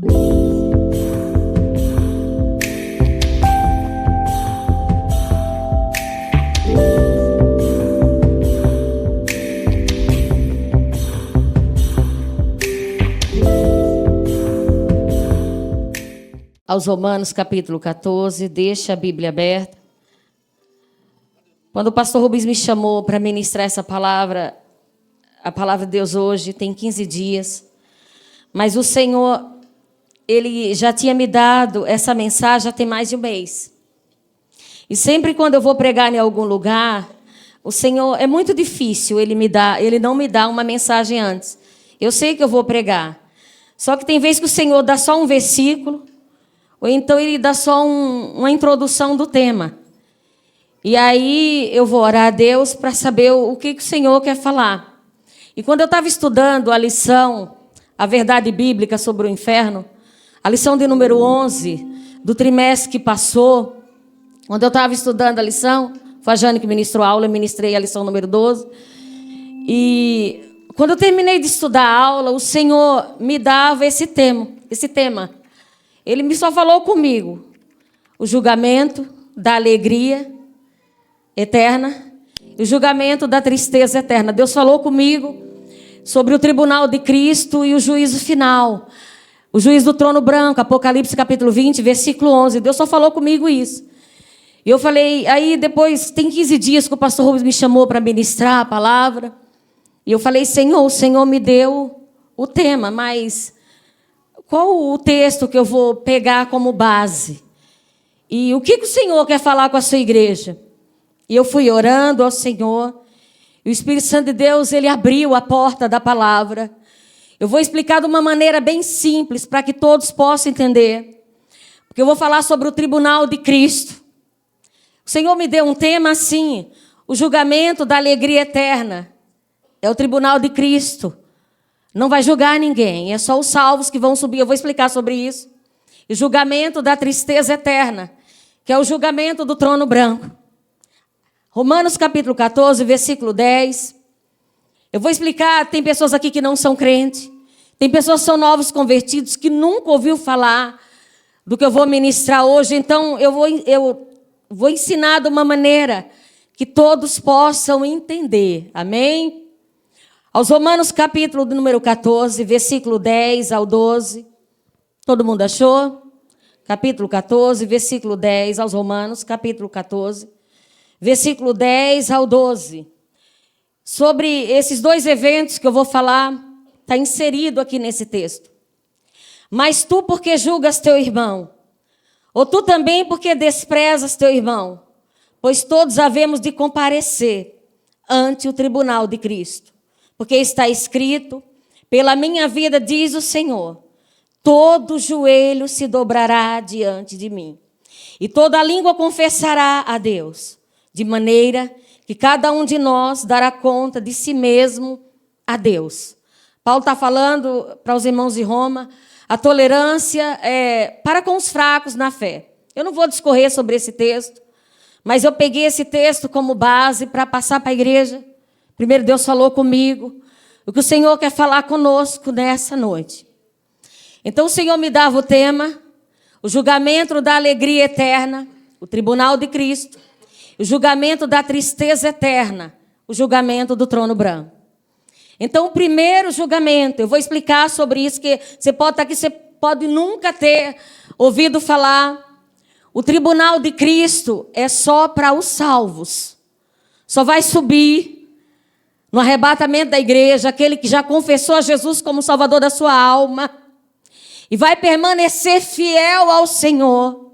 Aos Romanos, capítulo 14, deixa a Bíblia aberta. Quando o pastor Rubens me chamou para ministrar essa palavra, a palavra de Deus hoje tem 15 dias, mas o Senhor, Ele já tinha me dado essa mensagem já tem mais de um mês. E sempre quando eu vou pregar em algum lugar, o Senhor, é muito difícil Ele não me dá uma mensagem antes. Eu sei que eu vou pregar, só que tem vezes que o Senhor dá só um versículo, ou então Ele dá só uma introdução do tema. E aí eu vou orar a Deus para saber o que o Senhor quer falar. E quando eu estava estudando a lição, a verdade bíblica sobre o inferno, a lição de número 11, do trimestre que passou, quando eu estava estudando a lição, foi a Jane que ministrou a aula, eu ministrei a lição número 12. E quando eu terminei de estudar a aula, o Senhor me dava esse tema. Ele só falou comigo, o julgamento da alegria eterna e o julgamento da tristeza eterna. Deus falou comigo sobre o tribunal de Cristo e o juízo final, o juízo do trono branco, Apocalipse capítulo 20, versículo 11. Deus só falou comigo isso. E eu falei, aí depois, tem 15 dias que o pastor Rubens me chamou para ministrar a palavra, e eu falei, Senhor, o Senhor me deu o tema, mas qual o texto que eu vou pegar como base? E o que o Senhor quer falar com a sua igreja? E eu fui orando ao Senhor. E o Espírito Santo de Deus, Ele abriu a porta da palavra. Eu vou explicar de uma maneira bem simples, para que todos possam entender. Porque eu vou falar sobre o tribunal de Cristo. O Senhor me deu um tema assim, o julgamento da alegria eterna. É o tribunal de Cristo. Não vai julgar ninguém, é só os salvos que vão subir. Eu vou explicar sobre isso. E o julgamento da tristeza eterna, que é o julgamento do trono branco. Romanos capítulo 14, versículo 10. Eu vou explicar, tem pessoas aqui que não são crentes. Tem pessoas que são novos convertidos, que nunca ouviu falar do que eu vou ministrar hoje. Então, eu vou ensinar de uma maneira que todos possam entender. Amém? Aos Romanos, capítulo número 14, versículo 10 ao 12. Todo mundo achou? Capítulo 14, versículo 10 aos Romanos, capítulo 14, versículo 10 ao 12. Sobre esses dois eventos que eu vou falar, está inserido aqui nesse texto. Mas tu, porque julgas teu irmão? Ou tu também, porque desprezas teu irmão? Pois todos havemos de comparecer ante o tribunal de Cristo. Porque está escrito, pela minha vida, diz o Senhor, todo joelho se dobrará diante de mim, e toda língua confessará a Deus, de maneira que cada um de nós dará conta de si mesmo a Deus. Paulo está falando para os irmãos de Roma, a tolerância para com os fracos na fé. Eu não vou discorrer sobre esse texto, mas eu peguei esse texto como base para passar para a igreja. Primeiro Deus falou comigo, o que o Senhor quer falar conosco nessa noite. Então o Senhor me dava o tema, o julgamento da alegria eterna, o tribunal de Cristo, o julgamento da tristeza eterna, o julgamento do trono branco. Então o primeiro julgamento, eu vou explicar sobre isso, que você pode estar aqui, você pode nunca ter ouvido falar. O tribunal de Cristo é só para os salvos. Só vai subir no arrebatamento da igreja, aquele que já confessou a Jesus como Salvador da sua alma, e vai permanecer fiel ao Senhor,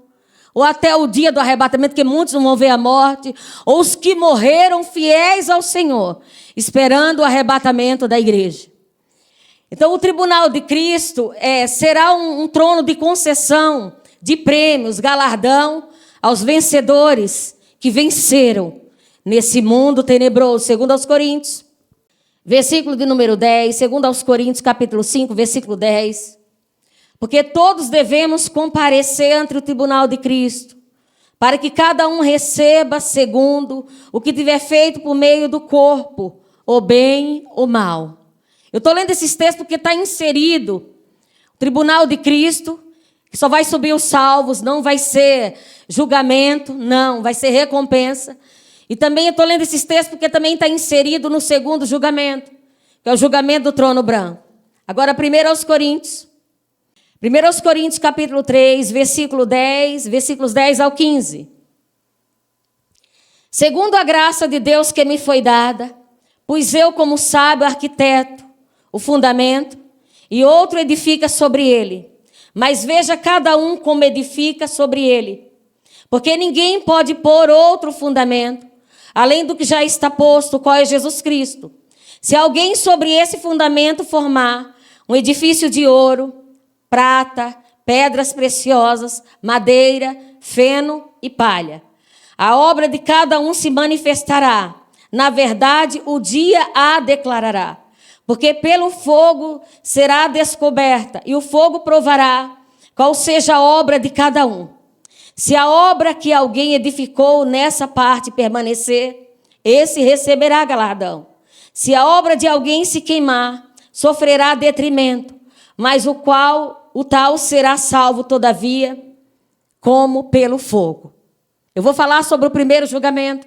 ou até o dia do arrebatamento, que muitos não vão ver a morte, ou os que morreram fiéis ao Senhor, esperando o arrebatamento da igreja. Então, o tribunal de Cristo será um trono de concessão, de prêmios, galardão aos vencedores que venceram nesse mundo tenebroso, segundo aos Coríntios, versículo de número 10, segundo aos Coríntios, capítulo 5, versículo 10. Porque todos devemos comparecer ante o tribunal de Cristo, para que cada um receba segundo o que tiver feito por meio do corpo, ou bem ou mal. Eu estou lendo esses textos porque está inserido Tribunal de Cristo, que só vai subir os salvos, não vai ser julgamento, não, vai ser recompensa. E também eu estou lendo esses textos porque também está inserido no segundo julgamento, que é o julgamento do trono branco. Agora, 1 aos Coríntios. 1 aos Coríntios, capítulo 3, versículos 10 ao 15. Segundo a graça de Deus que me foi dada, pus eu como sábio arquiteto o fundamento, e outro edifica sobre ele. Mas veja cada um como edifica sobre ele. Porque ninguém pode pôr outro fundamento, além do que já está posto, qual é Jesus Cristo. Se alguém sobre esse fundamento formar um edifício de ouro, prata, pedras preciosas, madeira, feno e palha, a obra de cada um se manifestará. Na verdade, o dia a declarará. Porque pelo fogo será descoberta, e o fogo provará qual seja a obra de cada um. Se a obra que alguém edificou nessa parte permanecer, esse receberá galardão. Se a obra de alguém se queimar, sofrerá detrimento, mas o tal será salvo, todavia, como pelo fogo. Eu vou falar sobre o primeiro julgamento,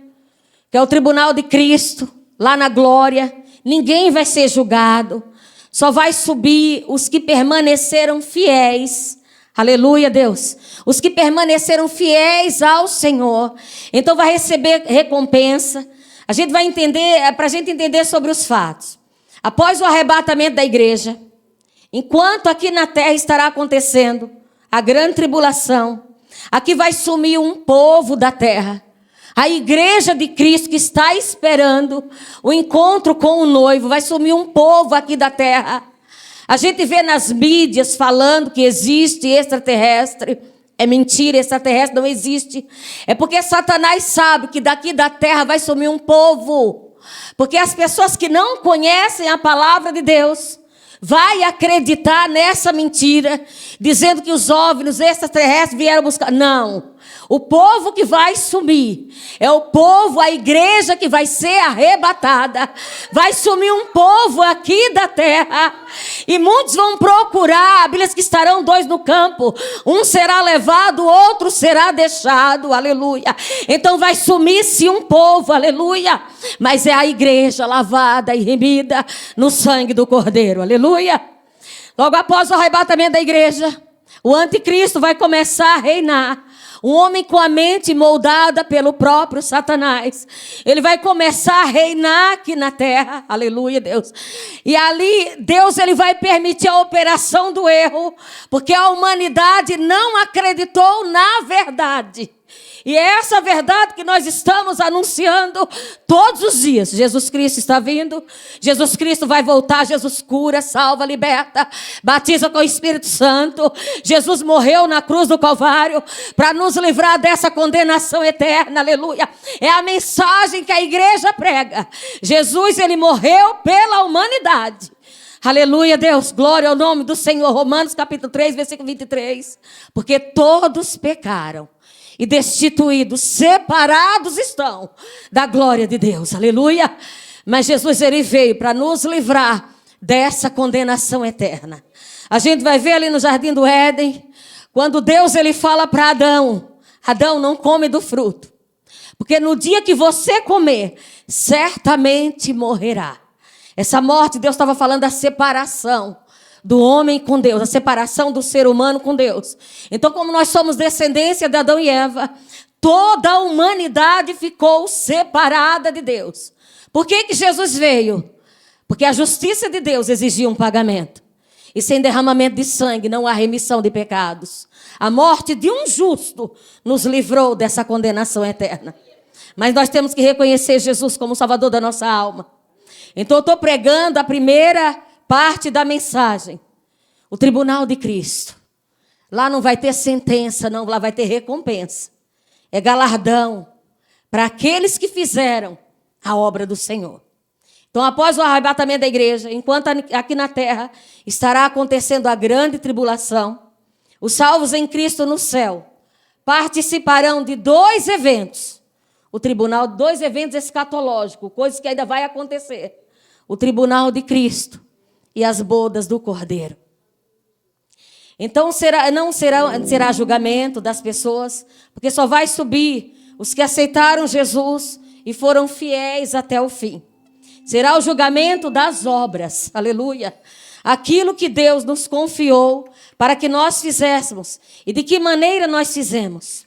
que é o tribunal de Cristo, lá na glória. Ninguém vai ser julgado, só vai subir os que permaneceram fiéis. Aleluia, Deus. Os que permaneceram fiéis ao Senhor. Então vai receber recompensa. A gente vai entender, para a gente entender sobre os fatos. Após o arrebatamento da igreja, enquanto aqui na terra estará acontecendo a grande tribulação, aqui vai sumir um povo da terra. A igreja de Cristo que está esperando o encontro com o noivo, vai sumir um povo aqui da terra. A gente vê nas mídias falando que existe extraterrestre. É mentira, extraterrestre não existe. É porque Satanás sabe que daqui da terra vai sumir um povo. Porque as pessoas que não conhecem a palavra de Deus vai acreditar nessa mentira, dizendo que os OVNIs extraterrestres vieram buscar. Não. O povo que vai sumir é o povo, a igreja que vai ser arrebatada. Vai sumir um povo aqui da terra. E muitos vão procurar. A Bíblia diz que estarão dois no campo. Um será levado, outro será deixado. Aleluia. Então vai sumir-se um povo. Aleluia. Mas é a igreja lavada e remida no sangue do Cordeiro. Aleluia. Logo após o arrebatamento da igreja, o anticristo vai começar a reinar. Um homem com a mente moldada pelo próprio Satanás. Ele vai começar a reinar aqui na terra. Aleluia, Deus. E ali, Deus ele vai permitir a operação do erro. Porque a humanidade não acreditou na verdade. E é essa verdade que nós estamos anunciando todos os dias. Jesus Cristo está vindo. Jesus Cristo vai voltar. Jesus cura, salva, liberta, batiza com o Espírito Santo. Jesus morreu na cruz do Calvário para nos livrar dessa condenação eterna. Aleluia. É a mensagem que a igreja prega. Jesus, ele morreu pela humanidade. Aleluia, Deus. Glória ao nome do Senhor. Romanos capítulo 3, versículo 23. Porque todos pecaram e destituídos, separados estão da glória de Deus. Aleluia. Mas Jesus, ele veio para nos livrar dessa condenação eterna. A gente vai ver ali no Jardim do Éden, quando Deus ele fala para Adão: Adão, não come do fruto, porque no dia que você comer, certamente morrerá. Essa morte, Deus estava falando da separação do homem com Deus, a separação do ser humano com Deus. Então, como nós somos descendência de Adão e Eva, toda a humanidade ficou separada de Deus. Por que Jesus veio? Porque a justiça de Deus exigia um pagamento. E sem derramamento de sangue não há remissão de pecados. A morte de um justo nos livrou dessa condenação eterna. Mas nós temos que reconhecer Jesus como o Salvador da nossa alma. Então eu estou pregando a primeira parte da mensagem. O tribunal de Cristo. Lá não vai ter sentença, não. Lá vai ter recompensa. É galardão para aqueles que fizeram a obra do Senhor. Então, após o arrebatamento da igreja, enquanto aqui na terra estará acontecendo a grande tribulação, os salvos em Cristo no céu participarão de dois eventos. O tribunal, dois eventos escatológicos, coisas que ainda vai acontecer. O tribunal de Cristo e as bodas do Cordeiro. Então não será julgamento das pessoas, porque só vai subir os que aceitaram Jesus e foram fiéis até o fim. Será o julgamento das obras, aleluia. Aquilo que Deus nos confiou para que nós fizéssemos e de que maneira nós fizemos.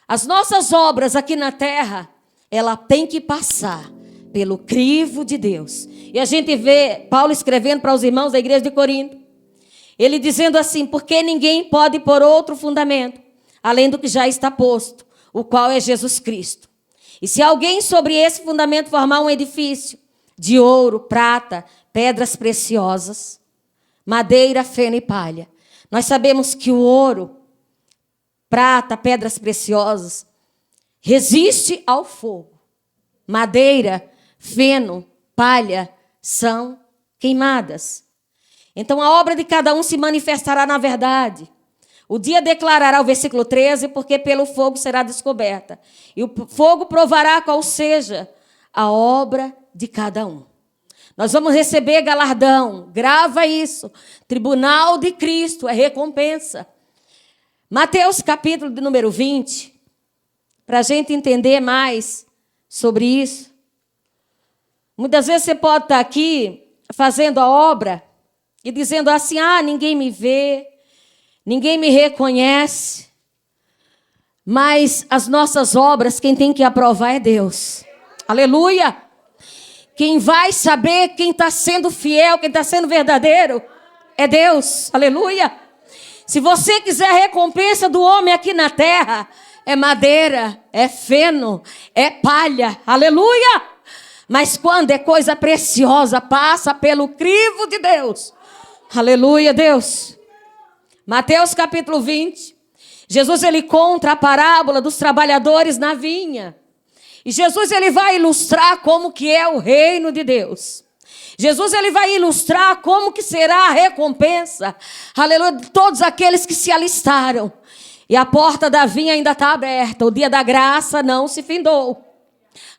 As nossas obras aqui na terra, ela tem que passar pelo crivo de Deus. E a gente vê Paulo escrevendo para os irmãos da igreja de Corinto, ele dizendo assim: porque ninguém pode pôr outro fundamento, além do que já está posto, o qual é Jesus Cristo. E se alguém sobre esse fundamento formar um edifício de ouro, prata, pedras preciosas, madeira, feno e palha, nós sabemos que o ouro, prata, pedras preciosas, resiste ao fogo. Madeira, feno, palha são queimadas. Então a obra de cada um se manifestará na verdade. O dia declarará, o versículo 13, porque pelo fogo será descoberta. E o fogo provará qual seja a obra de cada um. Nós vamos receber galardão, grava isso. Tribunal de Cristo é recompensa. Mateus capítulo de número 20, para a gente entender mais sobre isso. Muitas vezes você pode estar aqui fazendo a obra e dizendo assim: ninguém me vê, ninguém me reconhece. Mas as nossas obras, quem tem que aprovar é Deus. Aleluia! Quem vai saber quem está sendo fiel, quem está sendo verdadeiro, é Deus. Aleluia! Se você quiser a recompensa do homem aqui na terra, é madeira, é feno, é palha. Aleluia! Mas quando é coisa preciosa, passa pelo crivo de Deus. Aleluia, Deus. Mateus capítulo 20. Jesus, ele conta a parábola dos trabalhadores na vinha. E Jesus, ele vai ilustrar como que é o reino de Deus. Jesus, ele vai ilustrar como que será a recompensa, aleluia, de todos aqueles que se alistaram. E a porta da vinha ainda está aberta. O dia da graça não se findou.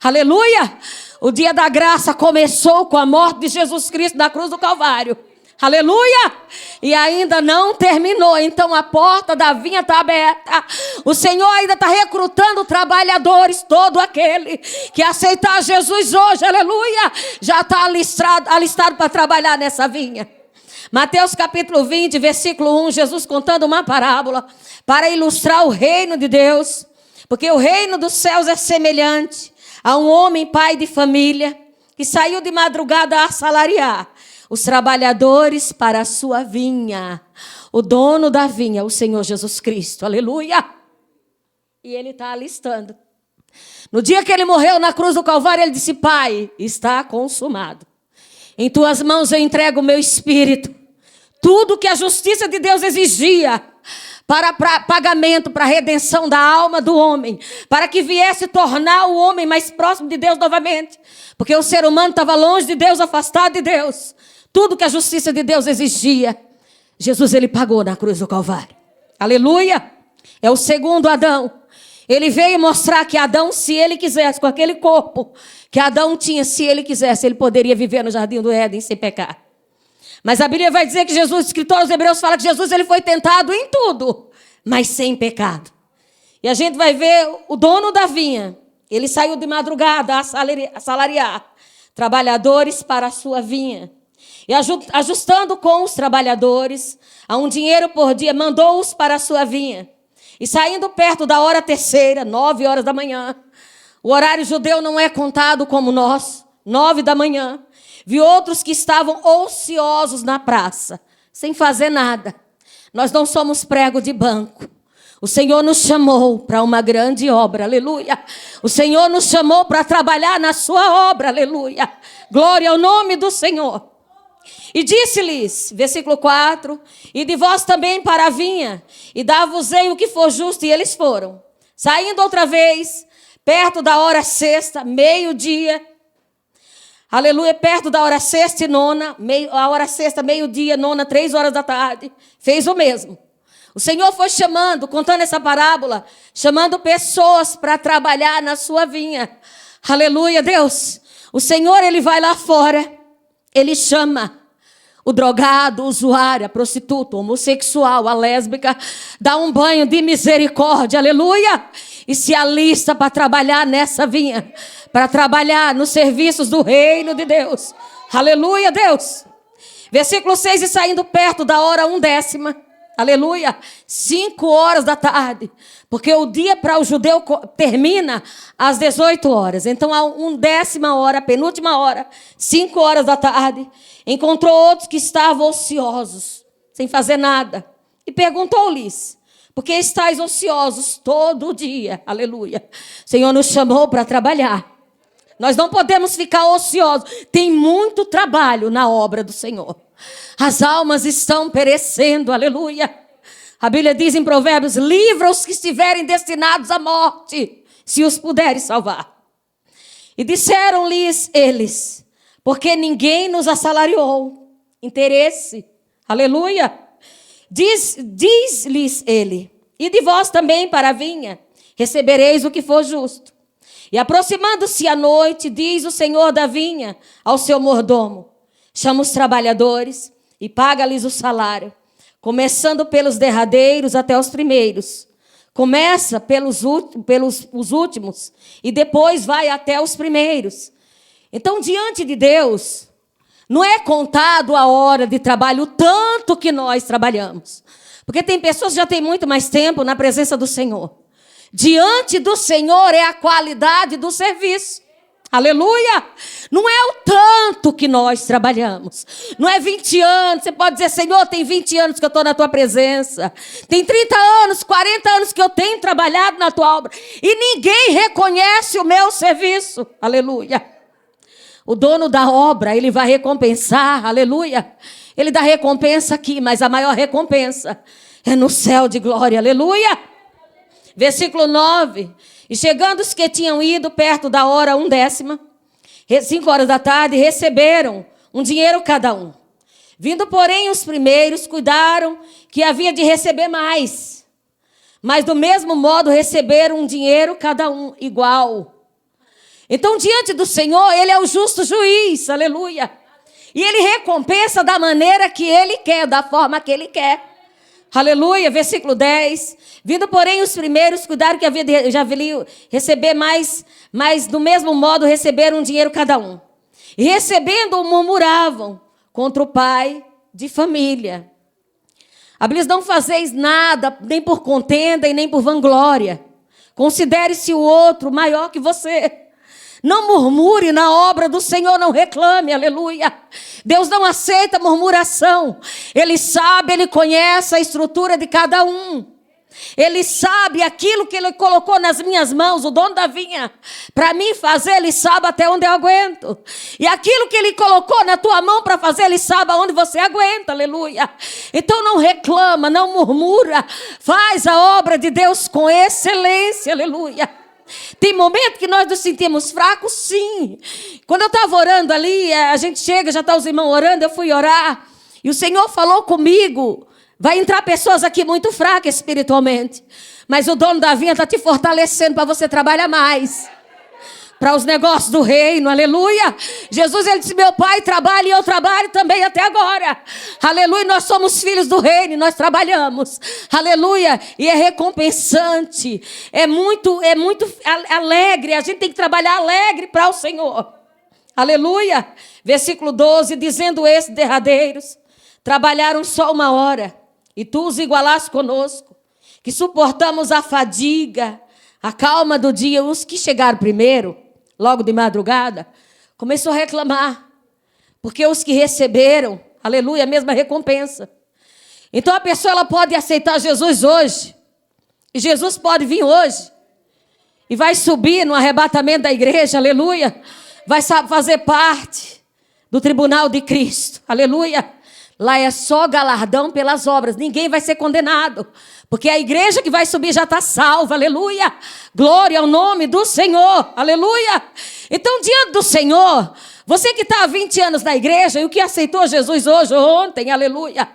Aleluia! O dia da graça começou com a morte de Jesus Cristo na cruz do Calvário. Aleluia! E ainda não terminou. Então a porta da vinha está aberta. O Senhor ainda está recrutando trabalhadores. Todo aquele que aceitar Jesus hoje, aleluia, já está alistado para trabalhar nessa vinha. Mateus capítulo 20, versículo 1, Jesus contando uma parábola para ilustrar o reino de Deus. Porque o reino dos céus é semelhante a um homem pai de família que saiu de madrugada a assalariar os trabalhadores para a sua vinha. O dono da vinha, o Senhor Jesus Cristo. Aleluia! E ele está alistando. No dia que ele morreu na cruz do Calvário, ele disse: Pai, está consumado. Em tuas mãos eu entrego o meu espírito. Tudo que a justiça de Deus exigia para pagamento, para a redenção da alma do homem, para que viesse tornar o homem mais próximo de Deus novamente. Porque o ser humano estava longe de Deus, afastado de Deus. Tudo que a justiça de Deus exigia, Jesus, ele pagou na cruz do Calvário. Aleluia! É o segundo Adão. Ele veio mostrar que Adão, se ele quisesse, com aquele corpo que Adão tinha, se ele quisesse, ele poderia viver no jardim do Éden sem pecar. Mas a Bíblia vai dizer que Jesus, o escritor aos Hebreus fala que Jesus, ele foi tentado em tudo, mas sem pecado. E a gente vai ver o dono da vinha. Ele saiu de madrugada a assalariar trabalhadores para a sua vinha. E ajustando com os trabalhadores a um dinheiro por dia, mandou-os para a sua vinha. E saindo perto da hora terceira, 9 horas da manhã, o horário judeu não é contado como nós, 9 da manhã, viu outros que estavam ociosos na praça, sem fazer nada. Nós não somos prego de banco. O Senhor nos chamou para uma grande obra, aleluia. O Senhor nos chamou para trabalhar na sua obra, aleluia. Glória ao nome do Senhor. E disse-lhes, versículo 4, e de vós também para a vinha, e dá-vos-ei o que for justo, e eles foram. Saindo outra vez, perto da hora sexta, meio-dia, aleluia, perto da hora sexta e nona, a hora sexta, meio-dia, nona, 3 horas da tarde, fez o mesmo. O Senhor foi chamando, contando essa parábola, chamando pessoas para trabalhar na sua vinha. Aleluia, Deus. O Senhor, ele vai lá fora, ele chama O drogado, o usuário, a prostituta, o homossexual, a lésbica, dá um banho de misericórdia, aleluia, e se alista para trabalhar nessa vinha, para trabalhar nos serviços do reino de Deus. Aleluia, Deus. Versículo 6, e saindo perto da hora 1/10, aleluia, 5 horas da tarde, porque o dia para o judeu termina às 18 horas. Então, a 1/10 hora, penúltima hora, 5 horas da tarde, encontrou outros que estavam ociosos, sem fazer nada, e perguntou-lhes: por que estáis ociosos todo dia? Aleluia. O Senhor nos chamou para trabalhar. Nós não podemos ficar ociosos. Tem muito trabalho na obra do Senhor. As almas estão perecendo, aleluia. A Bíblia diz em Provérbios: livra os que estiverem destinados à morte, se os puderes salvar. E disseram-lhes eles: porque ninguém nos assalariou. Interesse, aleluia. Diz-lhes ele: e de vós também para a vinha, recebereis o que for justo. E aproximando-se a noite, diz o senhor da vinha ao seu mordomo: chama os trabalhadores e paga-lhes o salário, começando pelos derradeiros até os primeiros. Começa pelos os últimos e depois vai até os primeiros. Então, diante de Deus, não é contado a hora de trabalho, o tanto que nós trabalhamos. Porque tem pessoas que já têm muito mais tempo na presença do Senhor. Diante do Senhor é a qualidade do serviço. Aleluia! Não é o tanto que nós trabalhamos. Não é 20 anos. Você pode dizer: Senhor, tem 20 anos que eu estou na tua presença. Tem 30 anos, 40 anos que eu tenho trabalhado na tua obra. E ninguém reconhece o meu serviço. Aleluia! O dono da obra, ele vai recompensar. Aleluia! Ele dá recompensa aqui, mas a maior recompensa é no céu de glória. Aleluia! Versículo 9. E chegando os que tinham ido perto da hora 1/10, 5 horas da tarde, receberam um dinheiro cada um. Vindo, porém, os primeiros, cuidaram que havia de receber mais. Mas, do mesmo modo, receberam um dinheiro cada um, igual. Então, diante do Senhor, Ele é o justo juiz, aleluia. E Ele recompensa da maneira que Ele quer, da forma que Ele quer. Aleluia, versículo 10. Vindo, porém, os primeiros, cuidaram que havia de receber mais, mas do mesmo modo receberam um dinheiro cada um. E recebendo, murmuravam contra o pai de família. A Bíblia diz: não fazeis nada, nem por contenda e nem por vanglória. Considere-se o outro maior que você. Não murmure na obra do Senhor, não reclame, aleluia. Deus não aceita murmuração. Ele sabe, Ele conhece a estrutura de cada um. Ele sabe aquilo que Ele colocou nas minhas mãos, o dono da vinha, para mim fazer, Ele sabe até onde eu aguento. E aquilo que Ele colocou na tua mão para fazer, Ele sabe aonde você aguenta, aleluia. Então não reclama, não murmura. Faz a obra de Deus com excelência, aleluia. Tem momento que nós nos sentimos fracos, sim. Quando eu estava orando ali, a gente chega, já está os irmãos orando, eu fui orar. E o Senhor falou comigo: vai entrar pessoas aqui muito fracas espiritualmente. Mas o dono da vinha está te fortalecendo para você trabalhar mais. Para os negócios do reino, aleluia. Jesus, Ele disse: meu Pai trabalha e eu trabalho também até agora. Aleluia, nós somos filhos do reino, nós trabalhamos. Aleluia, e é recompensante. É muito alegre, a gente tem que trabalhar alegre para o Senhor. Aleluia. Versículo 12, dizendo esses derradeiros: trabalharam só 1 hora, e tu os igualaste conosco, que suportamos a fadiga, a calma do dia. Os que chegaram primeiro, logo de madrugada, começou a reclamar, porque os que receberam, aleluia, a mesma recompensa. Então a pessoa, ela pode aceitar Jesus hoje, e Jesus pode vir hoje, e vai subir no arrebatamento da igreja, aleluia, vai fazer parte do tribunal de Cristo, aleluia. Lá é só galardão pelas obras, ninguém vai ser condenado, porque a igreja que vai subir já está salva, aleluia. Glória ao nome do Senhor, aleluia. Então, diante do Senhor, você que está há 20 anos na igreja e o que aceitou Jesus hoje ou ontem, aleluia,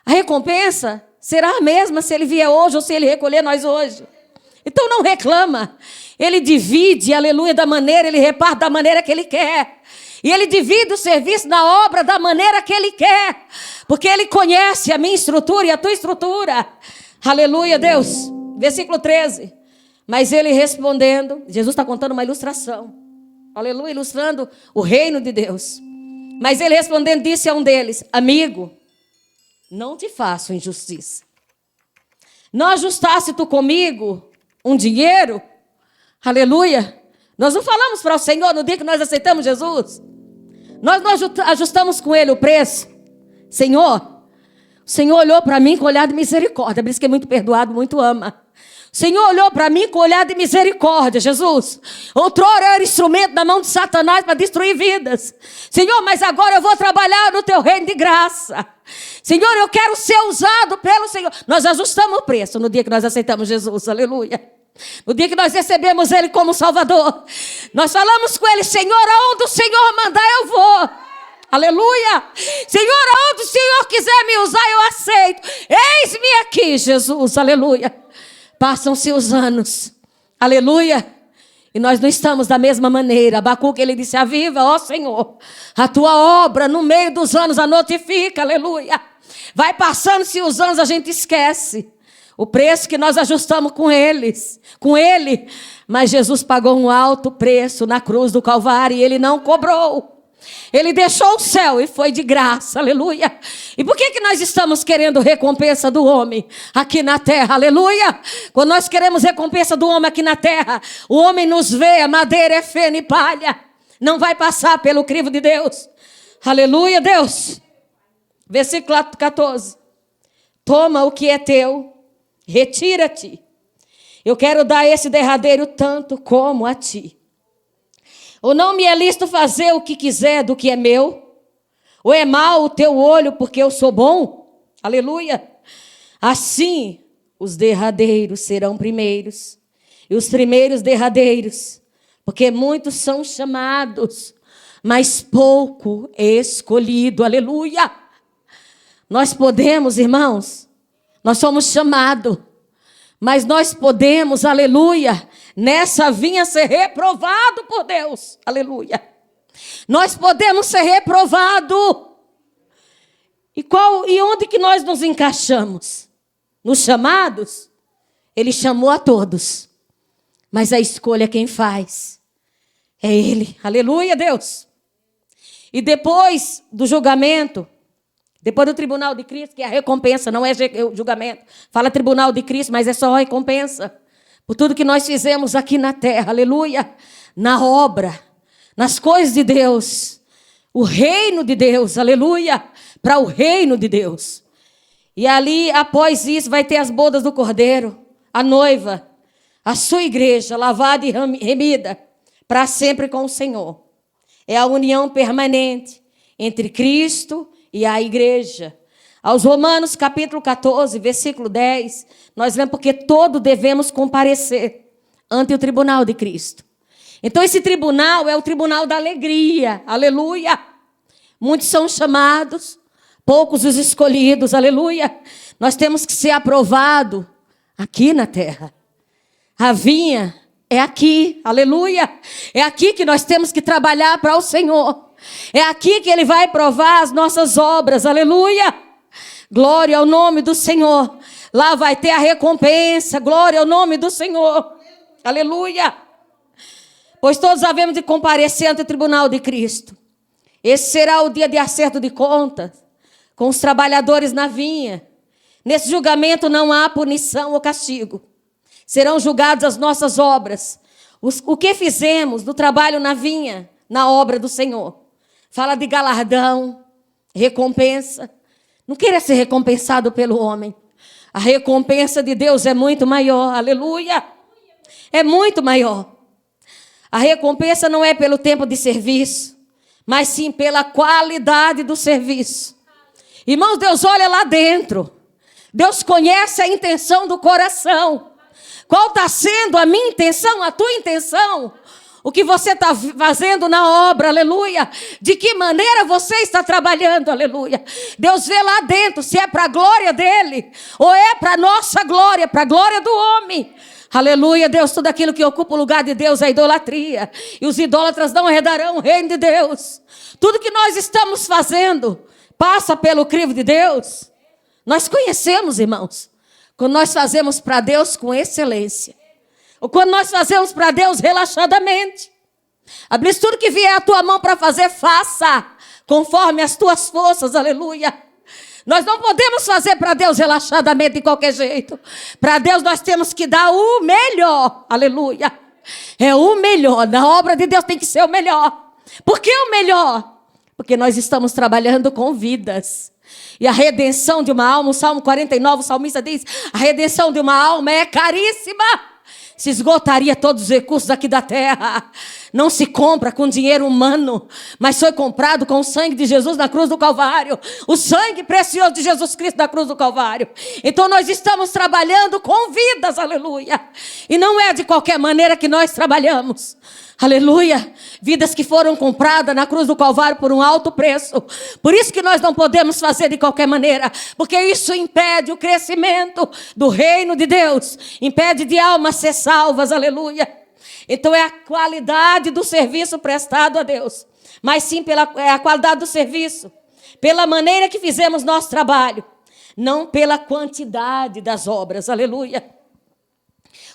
a recompensa será a mesma se Ele vier hoje ou se Ele recolher nós hoje. Então não reclama, Ele divide, aleluia, da maneira, Ele reparte da maneira que Ele quer. E Ele divide o serviço na obra da maneira que Ele quer. Porque Ele conhece a minha estrutura e a tua estrutura. Aleluia, Deus. Versículo 13. Mas Ele respondendo, Jesus está contando uma ilustração. Aleluia, ilustrando o reino de Deus. Mas Ele respondendo disse a um deles: amigo, não te faço injustiça. Não ajustasse tu comigo um dinheiro? Aleluia. Nós não falamos para o Senhor no dia que nós aceitamos Jesus. Nós não ajustamos com Ele o preço. Senhor, o Senhor olhou para mim com olhar de misericórdia. Por isso que é muito perdoado, muito ama. O Senhor olhou para mim com olhar de misericórdia, Jesus. Outrora eu era instrumento na mão de Satanás para destruir vidas. Senhor, mas agora eu vou trabalhar no teu reino de graça. Senhor, eu quero ser usado pelo Senhor. Nós ajustamos o preço no dia que nós aceitamos Jesus, aleluia. No dia que nós recebemos Ele como Salvador. Nós falamos com Ele: Senhor, aonde o Senhor mandar eu vou. Aleluia. Senhor, aonde o Senhor quiser me usar eu aceito. Eis-me aqui, Jesus, aleluia. Passam-se os anos, aleluia, e nós não estamos da mesma maneira. Abacuque, ele disse: aviva, ó Senhor, a tua obra no meio dos anos, a notifica, aleluia. Vai passando-se os anos, a gente esquece o preço que nós ajustamos com Ele, mas Jesus pagou um alto preço na cruz do Calvário e Ele não cobrou. Ele deixou o céu e foi de graça, aleluia. E por que nós estamos querendo recompensa do homem aqui na terra, aleluia? Quando nós queremos recompensa do homem aqui na terra, o homem nos vê, a madeira é feno e palha, não vai passar pelo crivo de Deus, aleluia, Deus. Versículo 14: toma o que é teu, retira-te, eu quero dar esse derradeiro tanto como a ti. Ou não me é lícito fazer o que quiser do que é meu? Ou é mau o teu olho porque eu sou bom? Aleluia. Assim, os derradeiros serão primeiros, e os primeiros derradeiros, porque muitos são chamados, mas pouco escolhido. Aleluia. Nós podemos, irmãos, nós somos chamados, mas nós podemos, aleluia, nessa vinha ser reprovado por Deus, aleluia. Nós podemos ser reprovados. E onde que nós nos encaixamos? Nos chamados? Ele chamou a todos, mas a escolha quem faz é Ele, aleluia, Deus. E depois do julgamento, depois do tribunal de Cristo, que é a recompensa, não é julgamento. Fala tribunal de Cristo, mas é só a recompensa por tudo que nós fizemos aqui na terra, aleluia. Na obra, nas coisas de Deus, o reino de Deus, aleluia. Para o reino de Deus. E ali, após isso, vai ter as bodas do Cordeiro, a noiva, a sua igreja, lavada e remida, para sempre com o Senhor. É a união permanente entre Cristo e a igreja. Aos Romanos, capítulo 14, versículo 10, nós lemos: porque todos devemos comparecer ante o tribunal de Cristo. Então, esse tribunal é o tribunal da alegria, aleluia. Muitos são chamados, poucos os escolhidos, aleluia. Nós temos que ser aprovados aqui na terra. A vinha é aqui, aleluia. É aqui que nós temos que trabalhar para o Senhor. É aqui que Ele vai provar as nossas obras, aleluia. Glória ao nome do Senhor. Lá vai ter a recompensa, glória ao nome do Senhor, aleluia. Pois todos havemos de comparecer ante o tribunal de Cristo. Esse será o dia de acerto de contas com os trabalhadores na vinha. Nesse julgamento não há punição ou castigo. Serão julgadas as nossas obras. O que fizemos no trabalho na vinha, na obra do Senhor. Fala de galardão, recompensa. Não queira ser recompensado pelo homem. A recompensa de Deus é muito maior, aleluia. É muito maior. A recompensa não é pelo tempo de serviço, mas sim pela qualidade do serviço. Irmãos, Deus olha lá dentro. Deus conhece a intenção do coração. Qual está sendo a minha intenção, a tua intenção? O que você está fazendo na obra, aleluia. De que maneira você está trabalhando, aleluia. Deus vê lá dentro se é para a glória dele ou é para a nossa glória, para a glória do homem. Aleluia, Deus, tudo aquilo que ocupa o lugar de Deus é idolatria. E os idólatras não herdarão o reino de Deus. Tudo que nós estamos fazendo passa pelo crivo de Deus. Nós conhecemos, irmãos, quando nós fazemos para Deus com excelência. Ou quando nós fazemos para Deus relaxadamente. Abris tudo que vier à tua mão para fazer, faça conforme as tuas forças, aleluia. Nós não podemos fazer para Deus relaxadamente de qualquer jeito. Para Deus nós temos que dar o melhor. Aleluia. É o melhor. Na obra de Deus tem que ser o melhor. Por que o melhor? Porque nós estamos trabalhando com vidas. E a redenção de uma alma, o Salmo 49, o salmista diz, a redenção de uma alma é caríssima. Se esgotaria todos os recursos aqui da terra. Não se compra com dinheiro humano, mas foi comprado com o sangue de Jesus na cruz do Calvário. O sangue precioso de Jesus Cristo na cruz do Calvário. Então nós estamos trabalhando com vidas, aleluia. E não é de qualquer maneira que nós trabalhamos. Aleluia. Vidas que foram compradas na cruz do Calvário por um alto preço. Por isso que nós não podemos fazer de qualquer maneira. Porque isso impede o crescimento do reino de Deus. Impede de almas ser salvas. Aleluia. Então é a qualidade do serviço prestado a Deus. Mas sim é a qualidade do serviço. Pela maneira que fizemos nosso trabalho. Não pela quantidade das obras. Aleluia.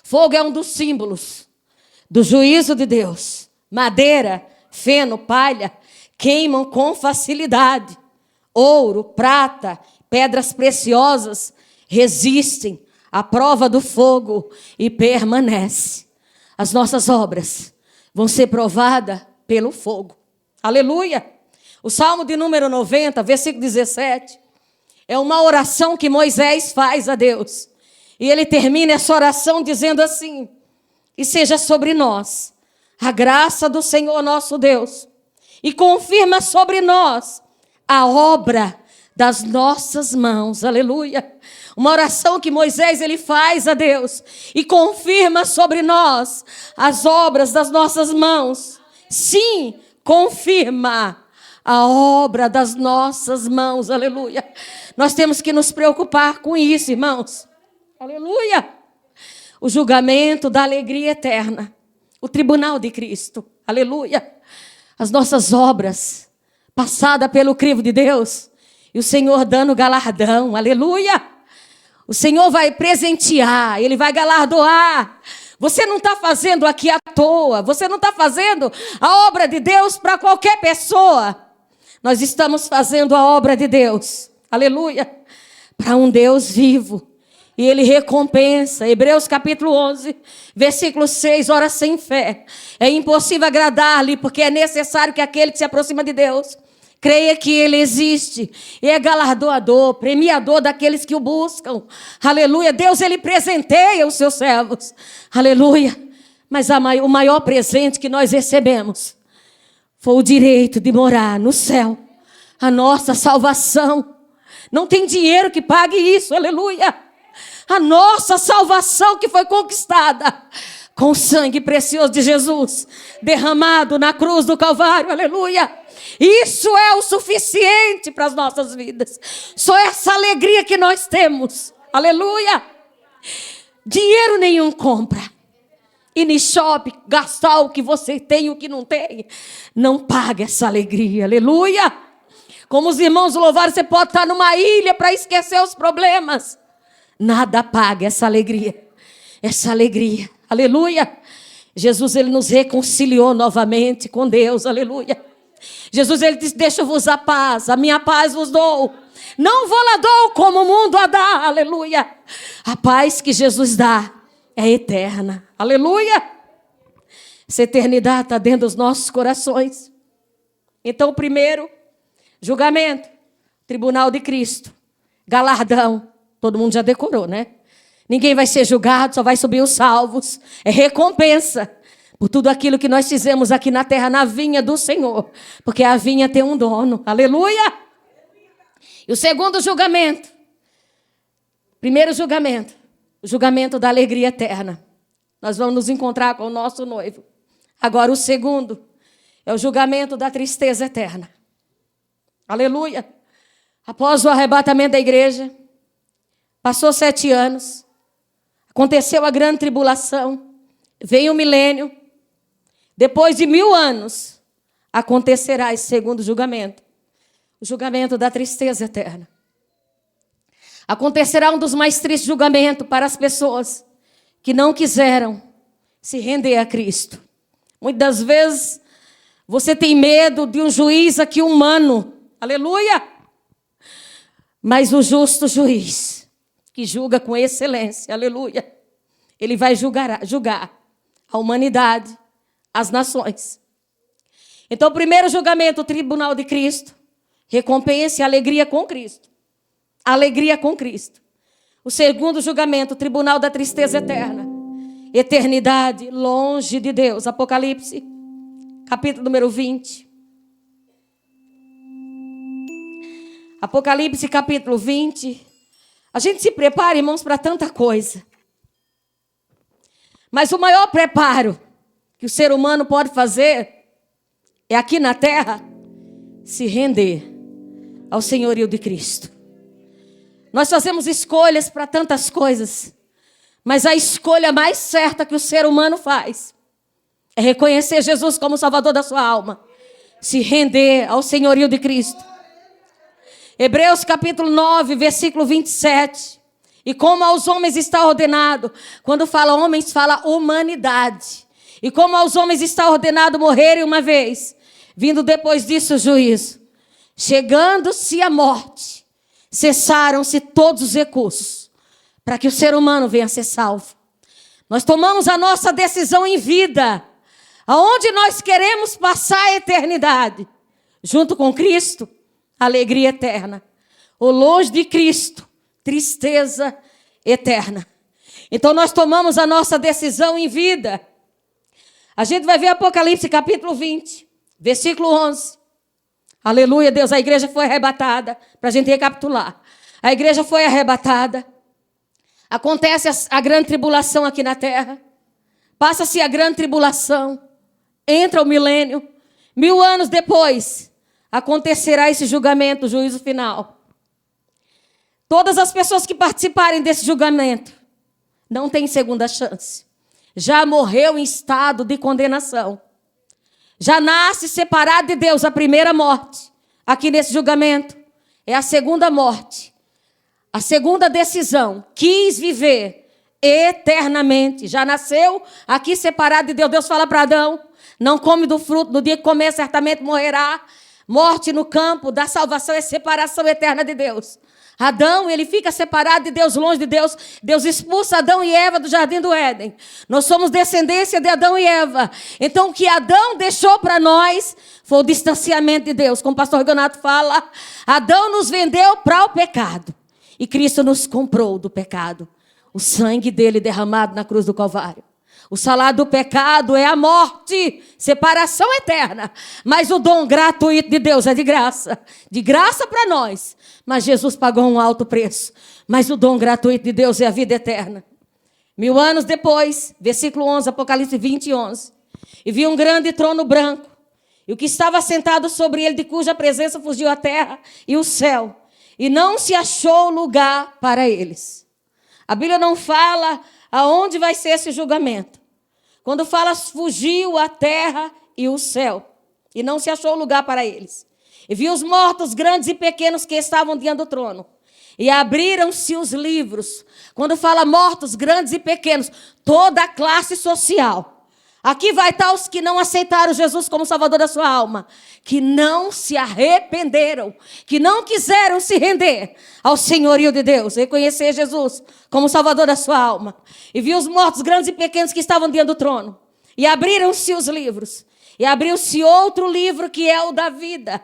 Fogo é um dos símbolos do juízo de Deus. Madeira, feno, palha, queimam com facilidade. Ouro, prata, pedras preciosas resistem à prova do fogo e permanecem. As nossas obras vão ser provadas pelo fogo. Aleluia! O Salmo de número 90, versículo 17, é uma oração que Moisés faz a Deus. E ele termina essa oração dizendo assim: e seja sobre nós a graça do Senhor nosso Deus, e confirma sobre nós a obra das nossas mãos. Aleluia. Uma oração que Moisés ele faz a Deus e confirma sobre nós as obras das nossas mãos. Sim, confirma a obra das nossas mãos. Aleluia. Nós temos que nos preocupar com isso, irmãos. Aleluia. O julgamento da alegria eterna. O tribunal de Cristo. Aleluia. As nossas obras passadas pelo crivo de Deus. E o Senhor dando galardão. Aleluia. O Senhor vai presentear. Ele vai galardoar. Você não está fazendo aqui à toa. Você não está fazendo a obra de Deus para qualquer pessoa. Nós estamos fazendo a obra de Deus. Aleluia. Para um Deus vivo. E ele recompensa. Hebreus capítulo 11, versículo 6. Ora, sem fé é impossível agradar-lhe, porque é necessário que aquele que se aproxima de Deus creia que ele existe. E é galardoador, premiador daqueles que o buscam. Aleluia. Deus, ele presenteia os seus servos. Aleluia. Mas o maior presente que nós recebemos foi o direito de morar no céu. A nossa salvação. Não tem dinheiro que pague isso. Aleluia. A nossa salvação que foi conquistada com o sangue precioso de Jesus, derramado na cruz do Calvário, aleluia. Isso é o suficiente para as nossas vidas. Só essa alegria que nós temos, aleluia. Dinheiro nenhum compra. Ir no shopping, gastar o que você tem e o que não tem, não paga essa alegria, aleluia. Como os irmãos louvaram, você pode estar numa ilha para esquecer os problemas. Nada paga essa alegria. Essa alegria. Aleluia. Jesus, ele nos reconciliou novamente com Deus. Aleluia. Jesus, ele disse: deixa-vos a paz. A minha paz vos dou. Não vou lá dou como o mundo a dá. Aleluia. A paz que Jesus dá é eterna. Aleluia. Essa eternidade está dentro dos nossos corações. Então, primeiro, julgamento. Tribunal de Cristo. Galardão. Todo mundo já decorou, né? Ninguém vai ser julgado, só vai subir os salvos. É recompensa por tudo aquilo que nós fizemos aqui na terra, na vinha do Senhor. Porque a vinha tem um dono. Aleluia! E o segundo julgamento. Primeiro julgamento. O julgamento da alegria eterna. Nós vamos nos encontrar com o nosso noivo. Agora o segundo é o julgamento da tristeza eterna. Aleluia! Após o arrebatamento da igreja, passou 7 anos. Aconteceu a grande tribulação, veio o milênio. Depois de 1000 anos, acontecerá esse segundo julgamento. O julgamento da tristeza eterna. Acontecerá um dos mais tristes julgamentos para as pessoas que não quiseram se render a Cristo. Muitas vezes você tem medo de um juiz aqui humano. Aleluia! Mas o justo juiz, que julga com excelência, aleluia, ele vai julgar a humanidade, as nações. Então, o primeiro julgamento, o tribunal de Cristo, recompensa e alegria com Cristo. Alegria com Cristo. O segundo julgamento, o tribunal da tristeza eterna. Eternidade longe de Deus. Apocalipse, capítulo número 20. Apocalipse, capítulo 20. A gente se prepara, irmãos, para tanta coisa. Mas o maior preparo que o ser humano pode fazer é aqui na terra se render ao senhorio de Cristo. Nós fazemos escolhas para tantas coisas, mas a escolha mais certa que o ser humano faz é reconhecer Jesus como Salvador da sua alma, se render ao senhorio de Cristo. Hebreus capítulo 9, versículo 27. E como aos homens está ordenado, quando fala homens, fala humanidade. E como aos homens está ordenado morrerem uma vez, vindo depois disso o juízo. Chegando-se a morte, cessaram-se todos os recursos para que o ser humano venha a ser salvo. Nós tomamos a nossa decisão em vida, aonde nós queremos passar a eternidade, junto com Cristo, alegria eterna, ou longe de Cristo, tristeza eterna. Então nós tomamos a nossa decisão em vida. A gente vai ver Apocalipse capítulo 20, versículo 11. Aleluia, Deus, a igreja foi arrebatada, para a gente recapitular. A igreja foi arrebatada. Acontece a grande tribulação aqui na terra. Passa-se a grande tribulação. Entra o milênio. 1000 anos depois, acontecerá esse julgamento, o juízo final. Todas as pessoas que participarem desse julgamento não têm segunda chance. Já morreu em estado de condenação. Já nasce separado de Deus, a primeira morte. Aqui nesse julgamento é a segunda morte. A segunda decisão. Quis viver eternamente. Já nasceu aqui separado de Deus. Deus fala para Adão, não come do fruto, no dia que comer certamente morrerá. Morte no campo da salvação é separação eterna de Deus. Adão, ele fica separado de Deus, longe de Deus. Deus expulsa Adão e Eva do jardim do Éden. Nós somos descendência de Adão e Eva. Então, o que Adão deixou para nós foi o distanciamento de Deus. Como o pastor Renato fala, Adão nos vendeu para o pecado. E Cristo nos comprou do pecado. O sangue dele derramado na cruz do Calvário. O salário do pecado é a morte, separação eterna. Mas o dom gratuito de Deus é de graça para nós. Mas Jesus pagou um alto preço. Mas o dom gratuito de Deus é a vida eterna. 1000 anos depois, versículo 11, Apocalipse 20, 11. E vi um grande trono branco, e o que estava sentado sobre ele, de cuja presença fugiu a terra e o céu. E não se achou lugar para eles. A Bíblia não fala aonde vai ser esse julgamento. Quando fala fugiu a terra e o céu, e não se achou lugar para eles. E vi os mortos grandes e pequenos que estavam diante do trono. E abriram-se os livros. Quando fala mortos grandes e pequenos, toda a classe social. Aqui vai estar os que não aceitaram Jesus como Salvador da sua alma, que não se arrependeram, que não quiseram se render ao senhorio de Deus, reconhecer Jesus como Salvador da sua alma. E viu os mortos grandes e pequenos que estavam diante do trono. E abriram-se os livros. E abriu-se outro livro que é o da vida.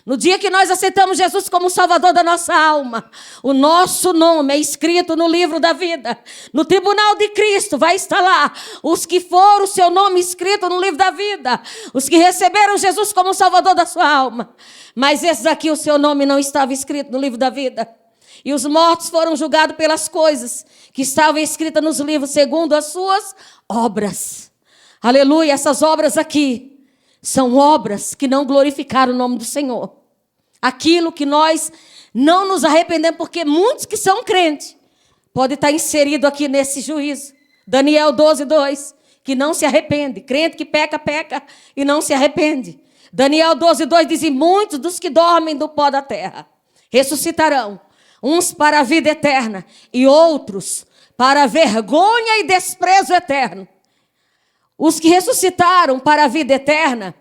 No dia que nós aceitamos Jesus como Salvador da nossa alma, o nosso nome é escrito no livro da vida. No tribunal de Cristo vai estar lá os que foram o seu nome escrito no livro da vida. Os que receberam Jesus como Salvador da sua alma. Mas esses aqui, o seu nome não estava escrito no livro da vida. E os mortos foram julgados pelas coisas que estavam escritas nos livros, segundo as suas obras. Aleluia, essas obras aqui são obras que não glorificaram o nome do Senhor. Aquilo que nós não nos arrependemos, porque muitos que são crentes pode estar inserido aqui nesse juízo. Daniel 12:2, que não se arrepende. Crente que peca, peca e não se arrepende. Daniel 12:2 diz: e muitos dos que dormem do pó da terra ressuscitarão, uns para a vida eterna e outros para a vergonha e desprezo eterno. Os que ressuscitaram para a vida eterna,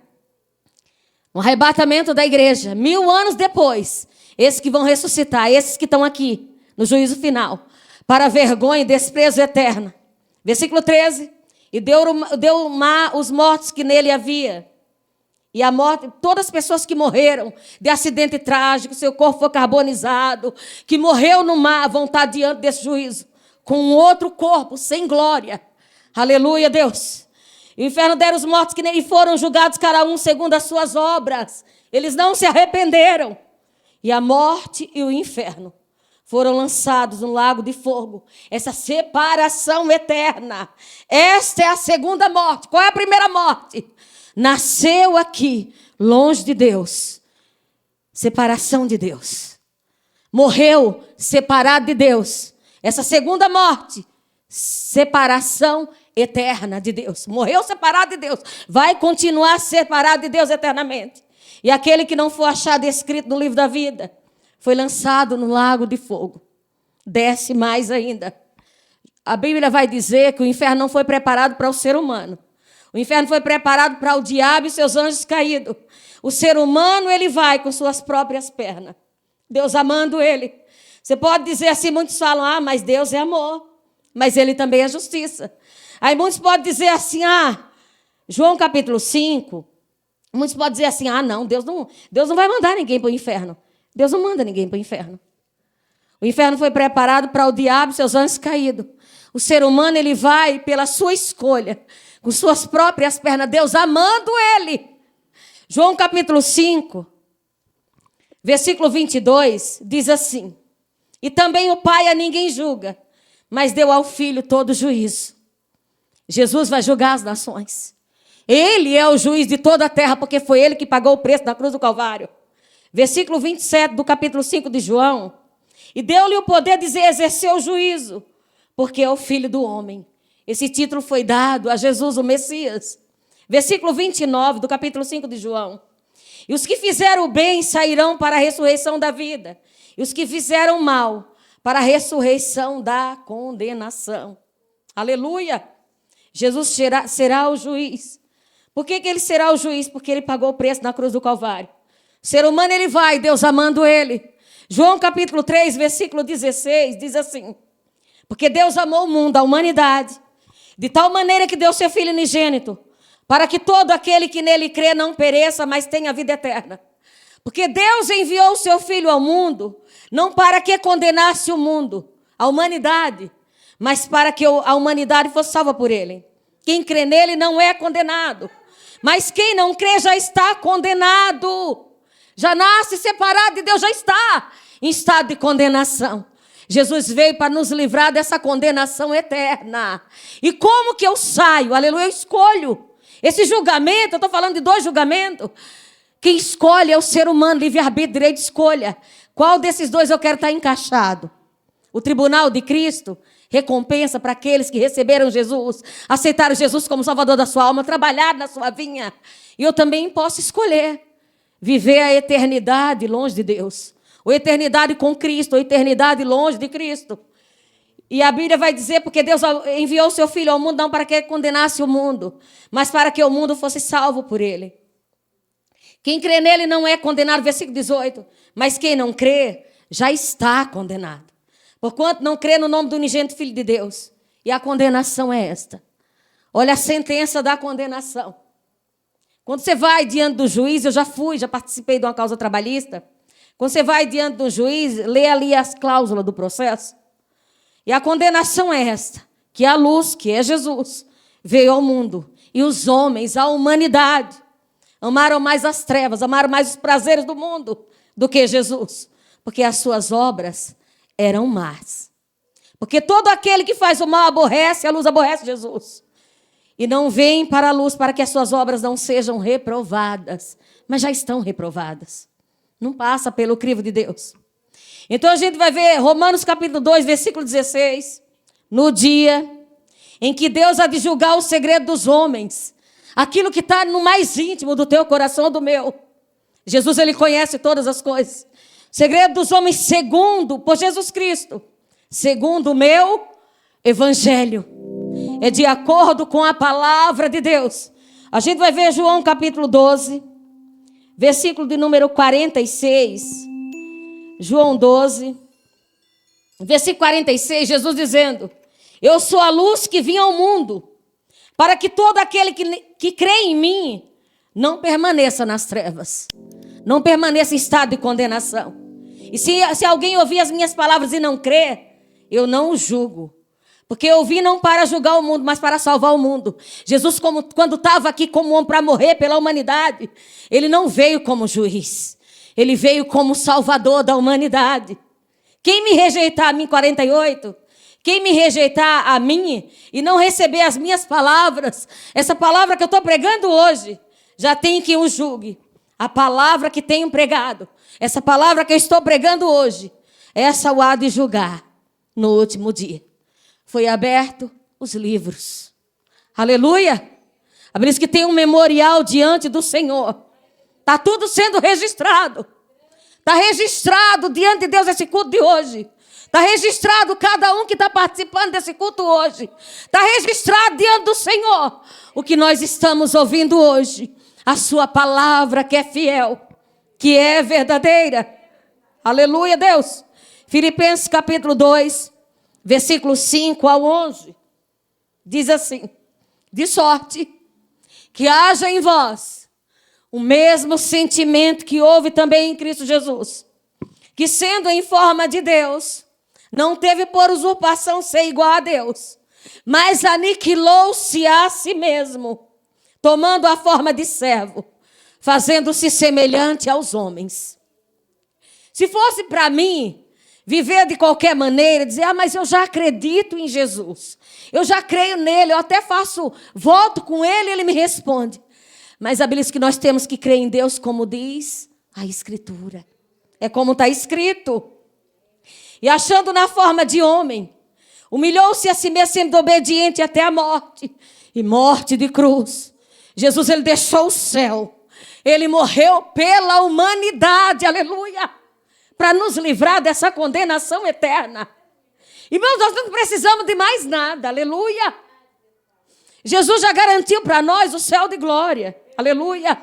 no arrebatamento da igreja, 1000 anos depois, esses que vão ressuscitar, esses que estão aqui, no juízo final, para a vergonha e desprezo eterno. Versículo 13. E deu o mar os mortos que nele havia. E a morte, todas as pessoas que morreram de acidente trágico, seu corpo foi carbonizado, que morreu no mar, vão estar diante desse juízo, com um outro corpo, sem glória. Aleluia, Deus. E o inferno deram os mortos que nele foram julgados, cada um segundo as suas obras. Eles não se arrependeram. E a morte e o inferno foram lançados no lago de fogo. Essa separação eterna. Esta é a segunda morte. Qual é a primeira morte? Nasceu aqui, longe de Deus. Separação de Deus. Morreu separado de Deus. Essa segunda morte, separação eterna de Deus. Morreu separado de Deus. Vai continuar separado de Deus eternamente. E aquele que não for achado escrito no livro da vida foi lançado no lago de fogo. Desce mais ainda. A Bíblia vai dizer que o inferno não foi preparado para o ser humano. O inferno foi preparado para o diabo e seus anjos caídos. O ser humano, ele vai com suas próprias pernas. Deus amando ele. Você pode dizer assim, muitos falam, mas Deus é amor. Mas ele também é justiça. Aí muitos podem dizer assim, João capítulo 5. Muitos podem dizer assim, não, Deus não vai mandar ninguém para o inferno. Deus não manda ninguém para o inferno. O inferno foi preparado para o diabo e seus anjos caídos. O ser humano, ele vai pela sua escolha, com suas próprias pernas, Deus amando ele. João capítulo 5, versículo 22, diz assim: e também o Pai a ninguém julga, mas deu ao Filho todo juízo. Jesus vai julgar as nações. Ele é o juiz de toda a terra, porque foi ele que pagou o preço na cruz do Calvário. Versículo 27 do capítulo 5 de João. E deu-lhe o poder de exercer o juízo, porque é o Filho do homem. Esse título foi dado a Jesus, o Messias. Versículo 29 do capítulo 5 de João. E os que fizeram o bem sairão para a ressurreição da vida. E os que fizeram mal para a ressurreição da condenação. Aleluia! Jesus será o juiz. Por que ele será o juiz? Porque ele pagou o preço na cruz do Calvário. O ser humano, ele vai, Deus amando ele. João capítulo 3, versículo 16, diz assim: porque Deus amou o mundo, a humanidade, de tal maneira que deu seu Filho unigênito, para que todo aquele que nele crê não pereça, mas tenha vida eterna. Porque Deus enviou o seu Filho ao mundo, não para que condenasse o mundo, a humanidade, mas para que a humanidade fosse salva por ele. Quem crê nele não é condenado, mas quem não crê já está condenado. Já nasce separado de Deus, já está em estado de condenação. Jesus veio para nos livrar dessa condenação eterna. E como que eu saio? Aleluia, eu escolho. Esse julgamento, eu estou falando de 2 julgamentos. Quem escolhe é o ser humano, livre-arbítrio, direito de escolha. Qual desses 2 eu quero estar encaixado? O tribunal de Cristo, recompensa para aqueles que receberam Jesus, aceitaram Jesus como Salvador da sua alma, trabalharam na sua vinha. E eu também posso escolher viver a eternidade longe de Deus. Ou eternidade com Cristo, ou eternidade longe de Cristo. E a Bíblia vai dizer, porque Deus enviou o seu Filho ao mundo, não para que condenasse o mundo, mas para que o mundo fosse salvo por ele. Quem crê nele não é condenado, versículo 18. Mas quem não crê, já está condenado. Porquanto não crê no nome do unigênito Filho de Deus. E a condenação é esta. Olha a sentença da condenação. Quando você vai diante do juiz, eu já participei de uma causa trabalhista. Quando você vai diante do juiz, lê ali as cláusulas do processo. E a condenação é esta, que a luz, que é Jesus, veio ao mundo. E os homens, a humanidade, amaram mais as trevas, amaram mais os prazeres do mundo do que Jesus. Porque as suas obras eram más. Porque todo aquele que faz o mal aborrece, a luz aborrece Jesus. E não vem para a luz para que as suas obras não sejam reprovadas. Mas já estão reprovadas. Não passa pelo crivo de Deus. Então a gente vai ver Romanos capítulo 2, versículo 16. No dia em que Deus há de julgar o segredo dos homens, aquilo que está no mais íntimo do teu coração ou do meu. Jesus, ele conhece todas as coisas. O segredo dos homens segundo, por Jesus Cristo, segundo o meu evangelho. É de acordo com a palavra de Deus. A gente vai ver João capítulo 12, versículo de número 46. João 12, versículo 46, Jesus dizendo: eu sou a luz que vim ao mundo, para que todo aquele que crê em mim não permaneça nas trevas, não permaneça em estado de condenação. E se alguém ouvir as minhas palavras e não crer, eu não o julgo. Porque eu vim não para julgar o mundo, mas para salvar o mundo. Jesus, quando estava aqui como homem para morrer pela humanidade, ele não veio como juiz. Ele veio como salvador da humanidade. Quem me rejeitar a mim, 48, quem me rejeitar a mim e não receber as minhas palavras, essa palavra que eu estou pregando hoje, já tem que o julgue. A palavra que tenho pregado, essa palavra que eu estou pregando hoje, essa o há de julgar no último dia. Foi aberto os livros. Aleluia! A Bíblia diz que tem um memorial diante do Senhor. Está tudo sendo registrado. Está registrado diante de Deus esse culto de hoje. Está registrado cada um que está participando desse culto hoje. Está registrado diante do Senhor o que nós estamos ouvindo hoje. A sua palavra que é fiel, que é verdadeira. Aleluia, Deus. Filipenses capítulo 2. Versículo 5 ao 11, diz assim: de sorte que haja em vós o mesmo sentimento que houve também em Cristo Jesus, que sendo em forma de Deus, não teve por usurpação ser igual a Deus, mas aniquilou-se a si mesmo, tomando a forma de servo, fazendo-se semelhante aos homens. Se fosse para mim viver de qualquer maneira, dizer, mas eu já acredito em Jesus, eu já creio nele, eu até voto com ele, ele me responde. Mas a Bíblia diz que nós temos que crer em Deus como diz a Escritura. É como está escrito. E achando na forma de homem, humilhou-se a si mesmo, sendo obediente até a morte, e morte de cruz. Jesus, ele deixou o céu, ele morreu pela humanidade, aleluia, para nos livrar dessa condenação eterna. Irmãos, nós não precisamos de mais nada, aleluia. Jesus já garantiu para nós o céu de glória, aleluia.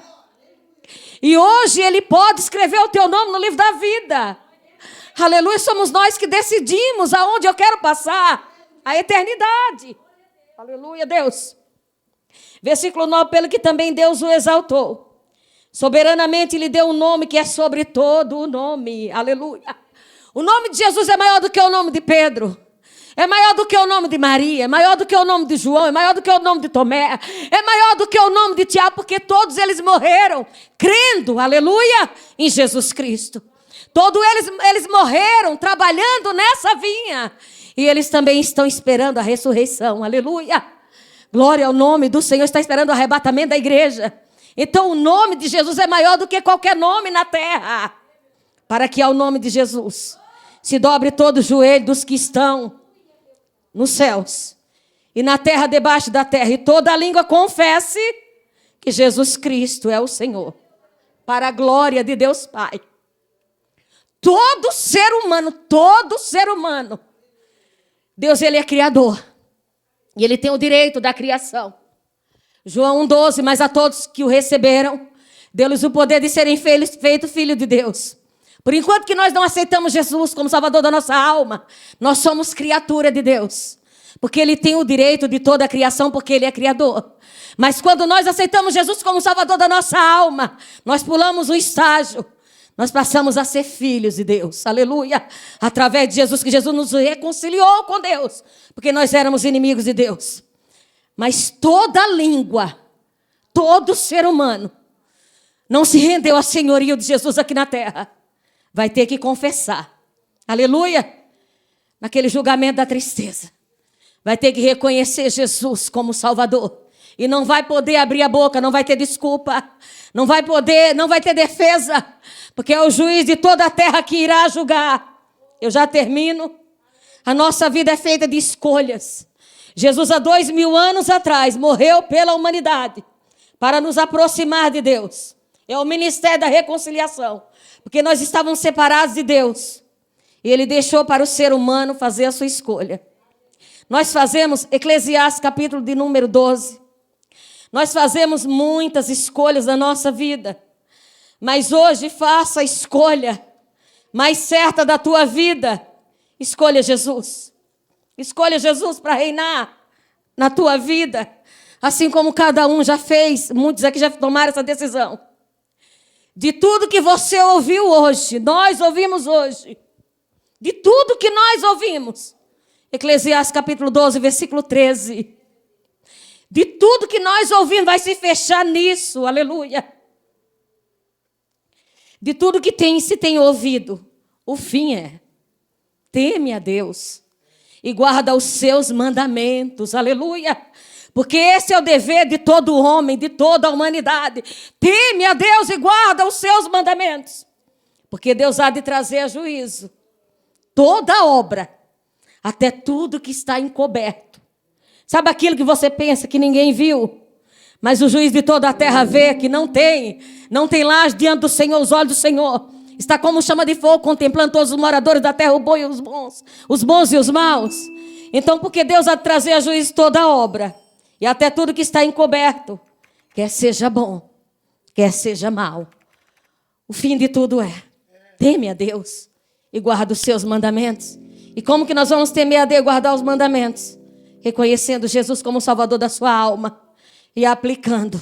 E hoje ele pode escrever o teu nome no livro da vida, aleluia. Somos nós que decidimos aonde eu quero passar a eternidade, aleluia, Deus. Versículo 9, pelo que também Deus o exaltou, soberanamente lhe deu um nome que é sobre todo o nome. Aleluia. O nome de Jesus é maior do que o nome de Pedro. É maior do que o nome de Maria. É maior do que o nome de João. É maior do que o nome de Tomé. É maior do que o nome de Tiago. Porque todos eles morreram crendo, aleluia, em Jesus Cristo. Todos eles morreram trabalhando nessa vinha. E eles também estão esperando a ressurreição. Aleluia. Glória ao nome do Senhor. Está esperando o arrebatamento da igreja. Então o nome de Jesus é maior do que qualquer nome na terra. Para que ao nome de Jesus se dobre todo o joelho dos que estão nos céus e na terra debaixo da terra. E toda a língua confesse que Jesus Cristo é o Senhor. Para a glória de Deus Pai. Todo ser humano, Deus, ele é criador. E ele tem o direito da criação. João 1,12, mas a todos que o receberam, deu-lhes o poder de serem feitos filhos de Deus. Por enquanto que nós não aceitamos Jesus como Salvador da nossa alma, nós somos criatura de Deus. Porque ele tem o direito de toda a criação, porque ele é criador. Mas quando nós aceitamos Jesus como Salvador da nossa alma, nós pulamos um estágio. Nós passamos a ser filhos de Deus, aleluia. Através de Jesus, que Jesus nos reconciliou com Deus, porque nós éramos inimigos de Deus. Mas toda língua, todo ser humano, não se rendeu ao senhorio de Jesus aqui na terra, vai ter que confessar, aleluia, naquele julgamento da tristeza, vai ter que reconhecer Jesus como Salvador, e não vai poder abrir a boca, não vai ter desculpa, não vai ter defesa, porque é o juiz de toda a terra que irá julgar, eu já termino. A nossa vida é feita de escolhas. Jesus, há 2000 anos atrás, morreu pela humanidade para nos aproximar de Deus. É o ministério da reconciliação, porque nós estávamos separados de Deus. E Ele deixou para o ser humano fazer a sua escolha. Nós fazemos, Eclesiastes capítulo de número 12, nós fazemos muitas escolhas na nossa vida. Mas hoje faça a escolha mais certa da tua vida. Escolha Jesus. Escolha Jesus para reinar na tua vida. Assim como cada um já fez, muitos aqui já tomaram essa decisão. De tudo que você ouviu hoje, nós ouvimos hoje. De tudo que nós ouvimos. Eclesiastes capítulo 12, versículo 13. De tudo que nós ouvimos, vai se fechar nisso, aleluia. De tudo que se tem ouvido, o fim é: teme a Deus e guarda os seus mandamentos, aleluia. Porque esse é o dever de todo homem, de toda a humanidade. Teme a Deus e guarda os seus mandamentos. Porque Deus há de trazer a juízo toda obra, até tudo que está encoberto. Sabe aquilo que você pensa que ninguém viu? Mas o juiz de toda a terra vê que não tem lá diante do Senhor, os olhos do Senhor. Está como chama de fogo, contemplando todos os moradores da terra, o bom e os bons e os maus. Então, porque Deus há de trazer a juízo toda a obra, e até tudo que está encoberto, quer seja bom, quer seja mal. O fim de tudo é: teme a Deus e guarda os seus mandamentos. E como que nós vamos temer a Deus e guardar os mandamentos? Reconhecendo Jesus como o Salvador da sua alma e aplicando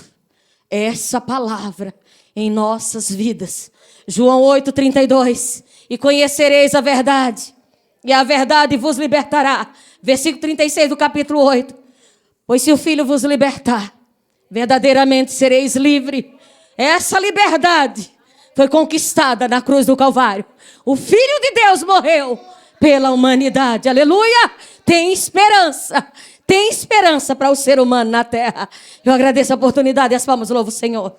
essa palavra em nossas vidas. João 8:32. E conhecereis a verdade, e a verdade vos libertará. Versículo 36 do capítulo 8. Pois se o Filho vos libertar, verdadeiramente sereis livres. Essa liberdade foi conquistada na cruz do Calvário. O Filho de Deus morreu pela humanidade. Aleluia! Tem esperança para o ser humano na terra. Eu agradeço a oportunidade e as palmas louvo o Senhor.